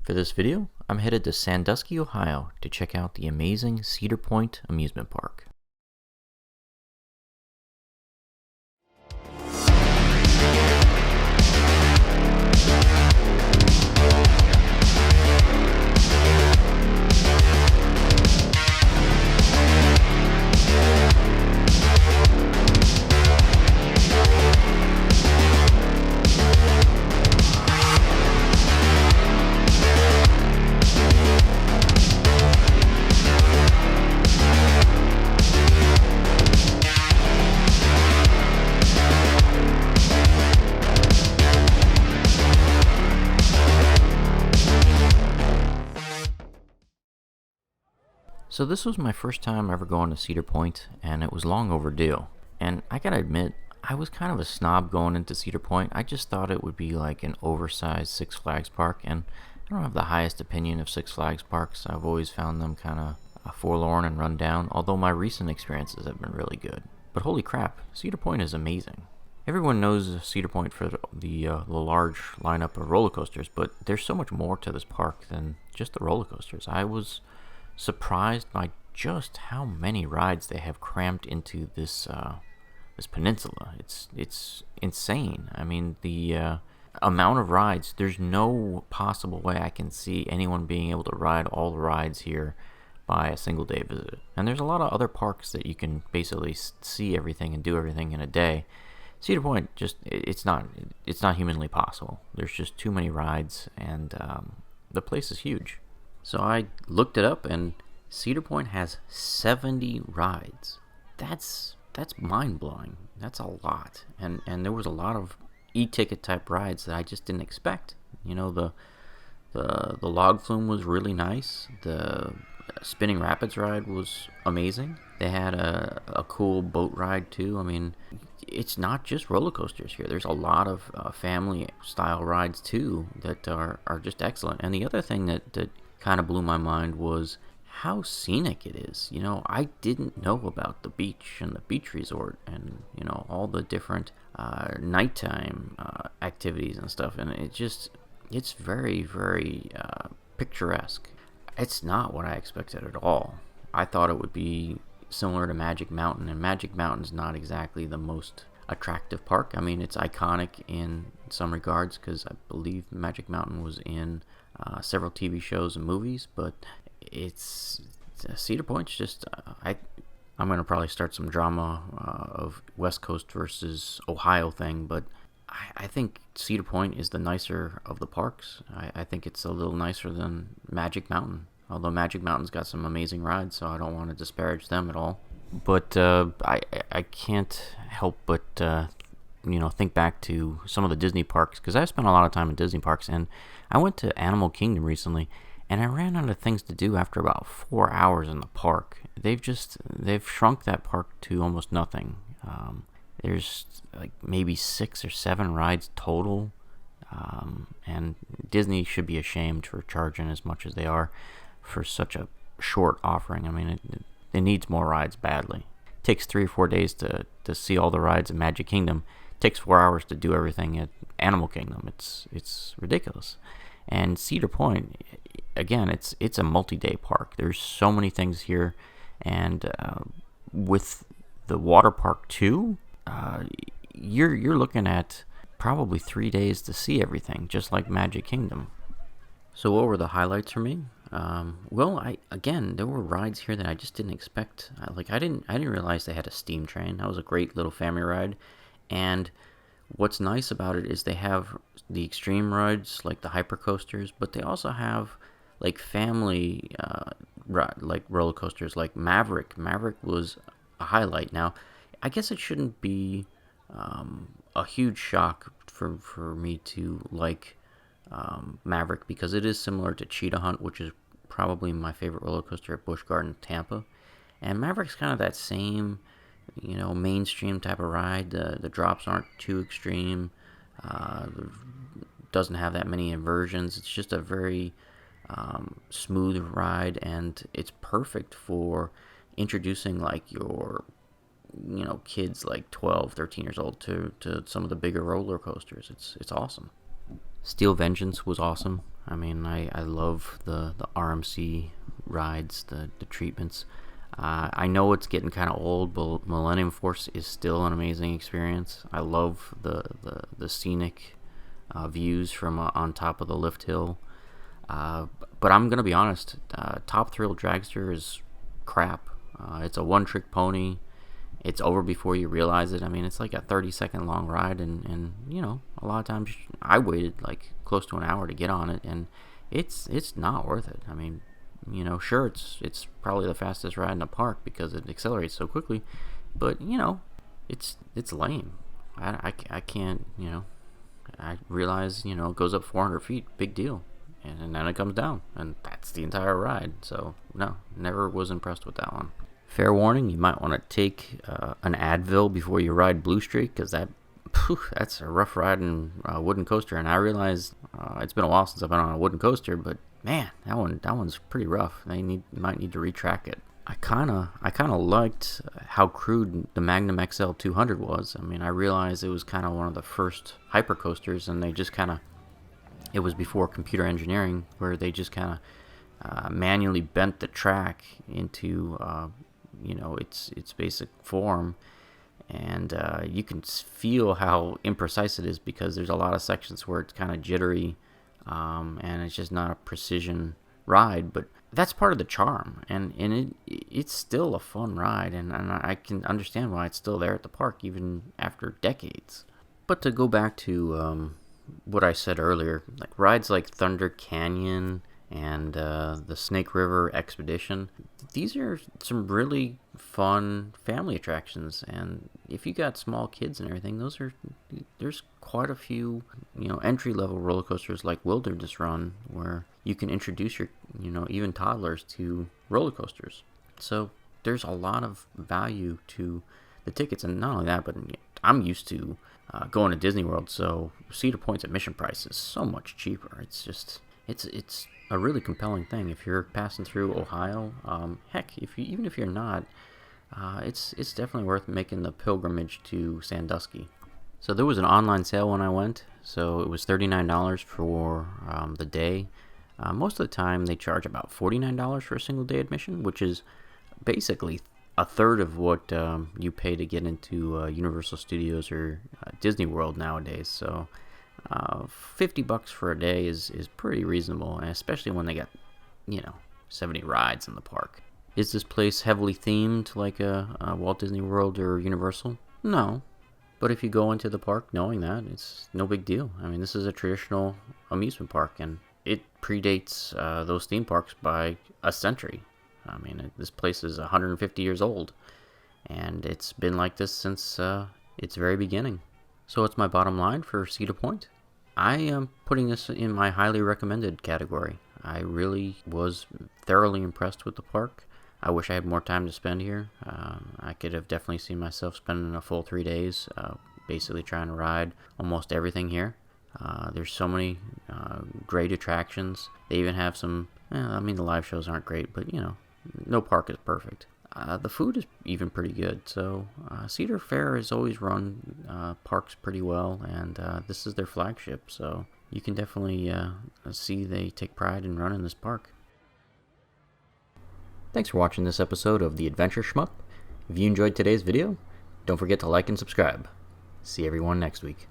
For this video, I'm headed to Sandusky, Ohio to check out the amazing Cedar Point Amusement Park. So this was my first time ever going to Cedar Point, and it was long overdue. And I gotta admit, I was kind of a snob going into Cedar Point. I just thought it would be like an oversized Six Flags park, and I don't have the highest opinion of Six Flags parks. I've always found them kind of forlorn and run down, although my recent experiences have been really good. But holy crap, Cedar Point is amazing. Everyone knows Cedar Point for the large lineup of roller coasters, but there's so much more to this park than just the roller coasters. I was surprised by just how many rides they have crammed into this peninsula. It's insane. I mean, the amount of rides, there's no possible way I can see anyone being able to ride all the rides here by a single day visit. And there's a lot of other parks that you can basically see everything and do everything in a day. Cedar Point, it's not humanly possible. There's just too many rides, and the place is huge. So I looked it up, and Cedar Point has 70 rides. That's mind-blowing. That's a lot. And there was a lot of e-ticket type rides that I just didn't expect. You know, the log flume was really nice. The spinning rapids ride was amazing. They had a cool boat ride too. I mean, it's not just roller coasters here. There's a lot of family style rides too that are just excellent. And the other thing that kind of blew my mind was how scenic it is. You know, I didn't know about the beach and the beach resort and, you know, all the different nighttime activities and stuff. And it's very, very picturesque. It's not what I expected at all. I thought it would be similar to Magic Mountain, and Magic Mountain's not exactly the most attractive park. I mean, it's iconic in some regards because I believe Magic Mountain was in several TV shows and movies, but it's Cedar Point's just I'm going to probably start some drama of West Coast versus Ohio thing, but I think Cedar Point is the nicer of the parks. I think it's a little nicer than Magic Mountain, although Magic Mountain's got some amazing rides, so I don't want to disparage them at all. But I can't help but think back to some of the Disney parks, because I've spent a lot of time in Disney parks, and I went to Animal Kingdom recently, and I ran out of things to do after about 4 hours in the park. They've shrunk that park to almost nothing. There's like maybe 6 or 7 rides total, and Disney should be ashamed for charging as much as they are for such a short offering. I mean, it needs more rides badly. It takes 3 or 4 days to see all the rides in Magic Kingdom. It takes 4 hours to do everything at Animal Kingdom. It's ridiculous. And Cedar Point, again, it's a multi-day park. There's so many things here, and with the water park too, you're looking at probably 3 days to see everything, just like Magic Kingdom. So what were the highlights for me? There were rides here that I just didn't expect. I didn't realize they had a steam train. That was a great little family ride. And what's nice about it is they have the extreme rides like the hyper coasters, but they also have like family like roller coasters like Maverick. Maverick was a highlight. Now, I guess it shouldn't be a huge shock for me to like Maverick, because it is similar to Cheetah Hunt, which is probably my favorite roller coaster at Busch Gardens, Tampa. And Maverick's kind of that same, mainstream type of ride. The drops aren't too extreme. Doesn't have that many inversions. It's just a very smooth ride, and it's perfect for introducing like your kids like 12, 13 years old to some of the bigger roller coasters. It's awesome. Steel Vengeance was awesome. I mean, I love the RMC rides, the treatments. I know it's getting kind of old, but Millennium Force is still an amazing experience. I love the scenic views from on top of the lift hill. But I'm gonna be honest, Top Thrill Dragster is crap. It's a one-trick pony. It's over before you realize it. I mean, it's like a 30-second long ride, and you know, a lot of times I waited like close to an hour to get on it, and it's not worth it. I mean, you know, sure, it's probably the fastest ride in the park because it accelerates so quickly, but you know, it's lame. I can't, you know, I realize, you know, it goes up 400 feet, big deal, and then it comes down, and that's the entire ride. So no, never was impressed with that one. Fair warning, you might want to take an Advil before you ride Blue Streak, because that's a rough riding wooden coaster. And I realize it's been a while since I've been on a wooden coaster, but man, that one's pretty rough. Might need to retrack it. I kind of liked how crude the Magnum XL-200 was. I mean, I realized it was kind of one of the first hyper coasters, and they just it was before computer engineering, where they just kind of manually bent the track into you know, its basic form, and you can feel how imprecise it is, because there's a lot of sections where it's kind of jittery, and it's just not a precision ride. But that's part of the charm, and it's still a fun ride, and I can understand why it's still there at the park even after decades. But to go back to what I said earlier, like rides like Thunder Canyon and the Snake River Expedition, these are some really fun family attractions, and if you got small kids and everything, there's quite a few, you know, entry level roller coasters like Wilderness Run, where you can introduce your, you know, even toddlers to roller coasters. So there's a lot of value to the tickets, and not only that, but I'm used to going to Disney World, so Cedar Point's admission price is so much cheaper. It's just it's a really compelling thing if you're passing through Ohio. Heck, even if you're not, it's definitely worth making the pilgrimage to Sandusky. So there was an online sale when I went, so it was $39 for the day. Most of the time they charge about $49 for a single day admission, which is basically a third of what you pay to get into Universal Studios or Disney World nowadays. So $50 for a day is pretty reasonable, and especially when they got, you know, 70 rides in the park. Is this place heavily themed like a Walt Disney World or Universal? No. But if you go into the park knowing that, it's no big deal. I mean, this is a traditional amusement park, and it predates those theme parks by a century. I mean, this place is 150 years old, and it's been like this since its very beginning. So what's my bottom line for Cedar Point? I am putting this in my highly recommended category. I really was thoroughly impressed with the park. I wish I had more time to spend here. I could have definitely seen myself spending a full 3 days basically trying to ride almost everything here. There's so many great attractions. They even have some, I mean, the live shows aren't great, but you know, no park is perfect. The food is even pretty good. So Cedar Fair has always run parks pretty well, and this is their flagship. So you can definitely see they take pride in running this park. Thanks for watching this episode of The Adventure Schmuck. If you enjoyed today's video, don't forget to like and subscribe. See everyone next week.